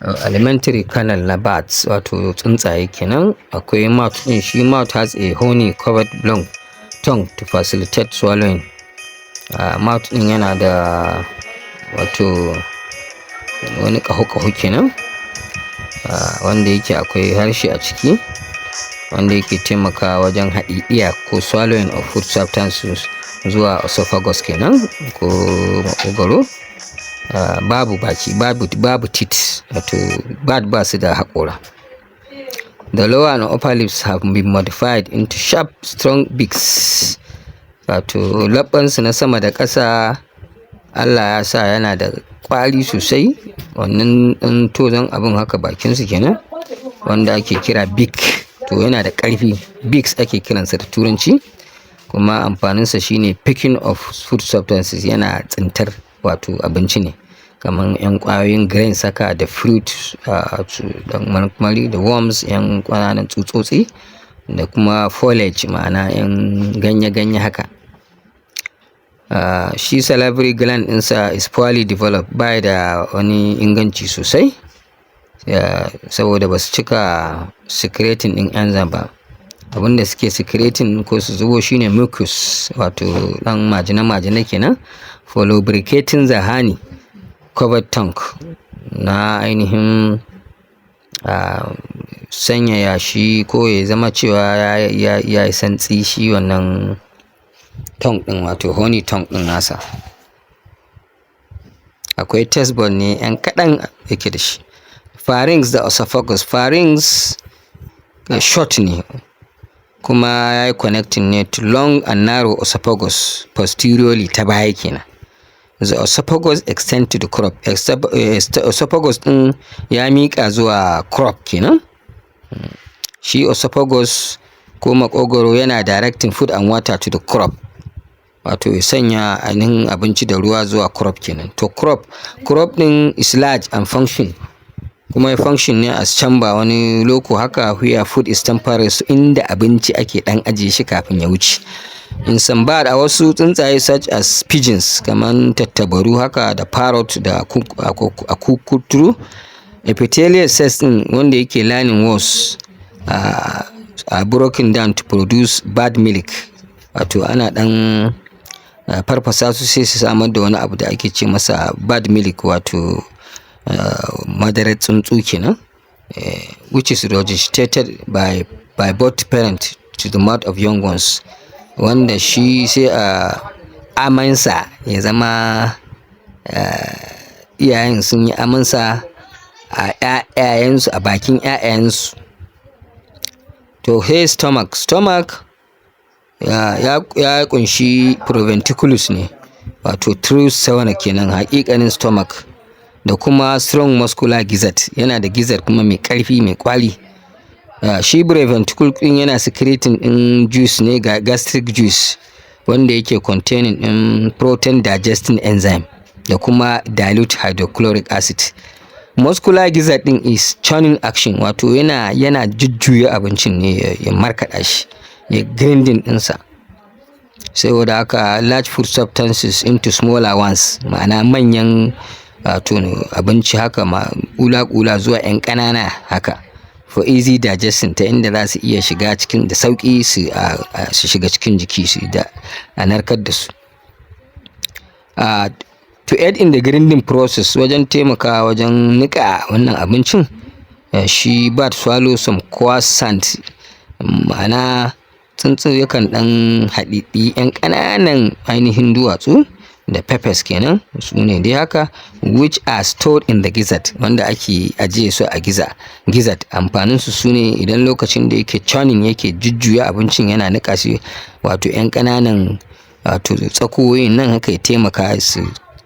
alimentary canal na bats, wato tsuntsaye kenan. Akwai mouth din, shi mouth has a honey covered long tongue to facilitate swallowing. Mouth din yana da wato wani ƙaho kenan, wanda yake akwai harshe a ciki, wanda yake taimakawa wajen haɗiɗiya ko swallowing of food substances zuwa esophagus kenan ko maƙogwaro. Babu baki, babu teeth, wato ba su da haƙora. The lower and upper lips have been modified into sharp, strong beaks. Wato labbansu na sama da ƙasa Allah ya sa yana da ƙwari sosai. Wannan ɗan tozon abin haka bakinsu kenan, wanda ake kira beak, to yana da ƙarfi. Beaks ake kiransa da turanci, kuma amfaninsa shine picking of food substances, yana tsintar wato abinci ne, kamar 'yan ƙwayoyin grain saka da fruit, da marmari da worms, 'yan ƙananan tsutsotsi, da kuma foliage, ma'ana 'yan ganye-ganye haka. Shi salivary gland ɗinsa is poorly developed, bai da wani inganci sosai, saboda ba su cika secreting ɗin enzyme ba. Abinda suke secreting ko su zubo shine mucus, wato ɗan majina kenan, for lubricating the honey covered tongue, na ainihin sanyaya shi ko ya zama cewa ya yi santsi shi wannan tongue ɗin, wato honey tongue ɗin nasa. Akwai taste bud ne 'yan kaɗan yake da shi. Pharynx da esophagus. Pharynx short ne, kuma ya yi connecting ne to long and narrow esophagus posteriorly, ta baya kenan. The esophagus extend to the crop. Esophagus ɗin ya miƙa zuwa crop kenan. Shi esophagus ko maƙogwaro yana directing food and water to the crop, wato ya sanya ainihin abinci da ruwa zuwa crop kenan. To crop ɗin is large and function, kuma ya function ne as chamber, wani loko haka where food is temporary, inda abinci ake ɗan ajiye shi kafin ya wuce. In some bird, a wasu tsuntsaye such as pigeons, kaman tattabaru haka da parrot da akukuturu, epithelial cells din wanda yake lining walls are broken down to produce bad milk, wato ana dan farfasa su sai su samar da wani abu da ake ce masa bad milk, wato madarar tsuntsu kenan, which is regurgitated by both parent to the mouth of young ones, wanda shi sai a amansa ya zama iyayen sun yi amansa a ƴaƴayensu, a bakin ƴaƴayensu. To hey, stomach ya kunshi proventriculus ne, wato true sauna kenan, haƙiƙanin stomach, da kuma strong muscular gizzard, yana da gizzard kuma mai ƙarfi mai ƙwari. Shi proventricle ɗin yana secreting ɗin juice ne, ga gastric juice, wanda yake containing ɗin protein digesting enzyme da kuma dilute hydrochloric acid. Muscular gizzard ɗin is churning action, wato yana jujjuya abincin ne, ya markaɗa shi, ya grinding ɗinsa. Saboda haka large food substances into smaller ones, ma'ana manyan wato abinci haka ƙula-ƙula zuwa 'yan ƙanana haka, for easy digestion, ta inda za su iya shiga cikin da sauƙi, su shiga cikin jiki, su da a narkar da su. To aid in the grinding process, wajen taimakawa wajen nika wannan abincin, shi bird swallow some coarse sand, ma'ana tsuntsu yakan dan haɗiɗi 'yan ƙananan ainihin duwatsu da peppers kenan, su ne dai haka, which are stored in the gizzard, wanda ake ajiye su a gizzard. Amfanin su ne idan lokacin da yake churning, yake jujjuya abincin, yana nika shi, wato 'yan ƙananan wato tsakuwoyin nan haka ya taimaka su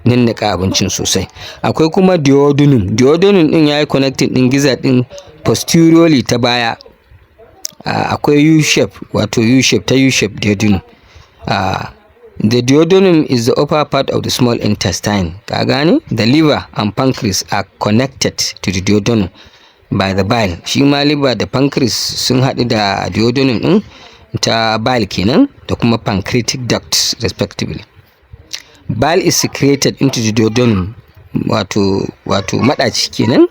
ninnika abincin sosai. Akwai kuma duodenum din yayi connecting din gizzard din posteriorly ta baya. Akwai U-shape, wato U-shape duodenum. The duodenum is the upper part of the small intestine. Ka gane? The liver and pancreas are connected to the duodenum by the bile. Shi ma liver da pancreas sun haɗu da duodenum din ta bile kenan, da kuma pancreatic duct respectively. Bile is secreted into the duodenum, wato madaci kenan,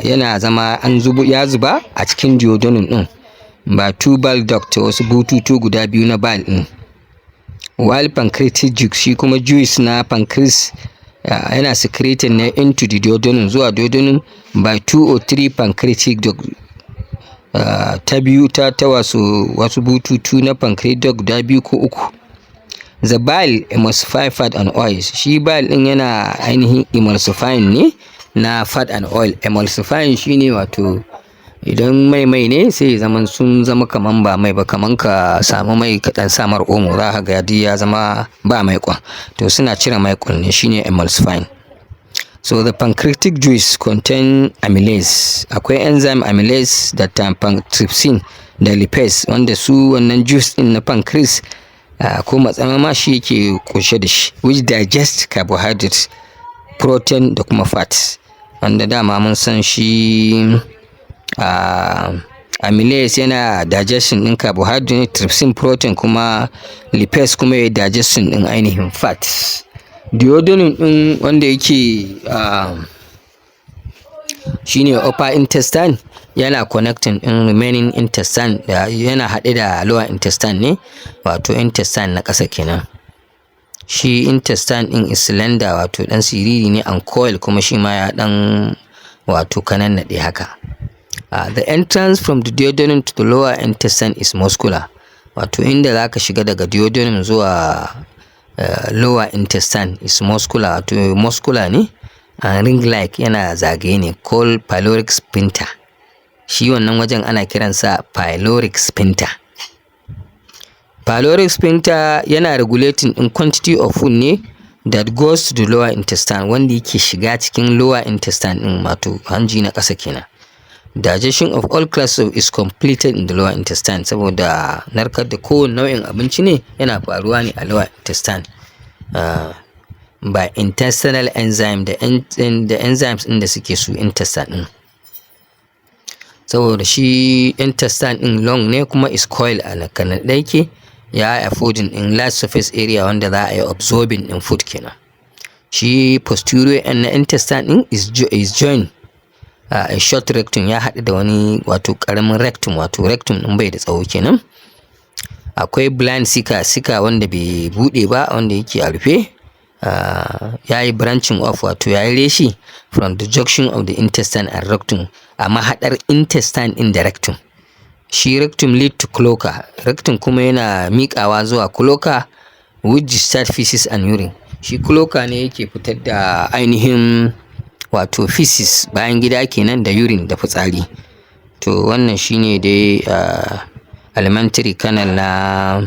yana zama ya zuba a cikin duodenum ɗin ba tubal duct wasu bututu guda biyu na bile ɗin. While pancreatic juice shi kuma juice na pancreas yana secreted ne into the duodenum zuwa duodenum by 2 or 3 pancreatic duct. Ta biyu ta wasu bututu na pancreatic duct guda biyu ko uku. The bile emulsify fat and oils. Shi bile ɗin yana ainihin emulsifying ne na fat and oil. Emulsifying shine wato idan mai ne sai zaman sun zama kaman ba mai ba, kaman ka samu mai kaɗan samar omo za ka ga ya zama ba maikon, to suna cire maikon ne, shine emulsifying. So the pancreatic juice contain amylase. Akwai enzyme amylase da trypsin da lipase wanda su wannan juice din na pancreas ko matsama ma shi yake kunshe da shi, which digest carbohydrates, protein da kuma fat. Wanda dama mun san shi amylase yana digestion din carbohydrate, trypsin protein, kuma lipase kuma ya digestion din ainihin fat. Duodenum din wanda yake shine upper intestine yana connecting din remaining intestine da yana haɗe da lower intestine ne, wato intestine na ƙasa kenan. Shi intestine din is slender wato dan siriri ne, and coil kuma shi ma ya dan wato kanannade haka. The entrance from the duodenum to the lower intestine is muscular. Wato inda zaka shiga daga duodenum zuwa lower intestine is muscular, wato muscular ne, ring like yana zagaye ne, called pyloric sphincter. Shi wannan wajen ana kiransa pyloric sphincter. Pyloric sphincter yana regulating in quantity of food ne that goes to the lower intestine, wanda yake shiga cikin lower intestine din, wato hanji na ƙasa kenan. Digestion of all classes is completed in the lower intestine, saboda narkar da kowane nau'in abinci ne yana faruwa ne a lower intestine by intestinal enzyme da enzymes ɗin da suke su intestine ɗin. Saboda shi intestine ɗin long ne kuma is coil a kanade yake, ya affording in large surface area wanda za a yi absorbing in food kenan. Shi posterior end na intestine ɗin is joined a short rectum, ya haɗu da wani wato ƙaramin rectum, wato rectum ɗin bai da tsawo kenan. Akwai blind sika wanda bai buɗe ba, wanda yake a rufe, ya yi branching off wato ya yi reshi from the junction of the intestine and rectum, a mahaɗar intestine ɗin da rectum. Shi rectum lead to cloaca, rectum kuma yana miƙawa zuwa cloaca which discharge feces and urine. Shi cloaca ne yake fitar da ainihin wato feces, bayan gida kenan, da urine da fitsari. To wannan shine dai alimentary canal na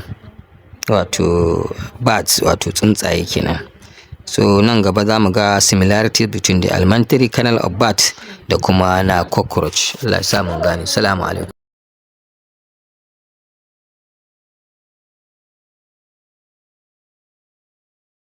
wato birds, wato tsuntsaye kenan. So nan gaba za mu ga similarity between the alimentary canal of birds da kuma na cockroach. Allah ya sa mun gane. Assalamu alaikum.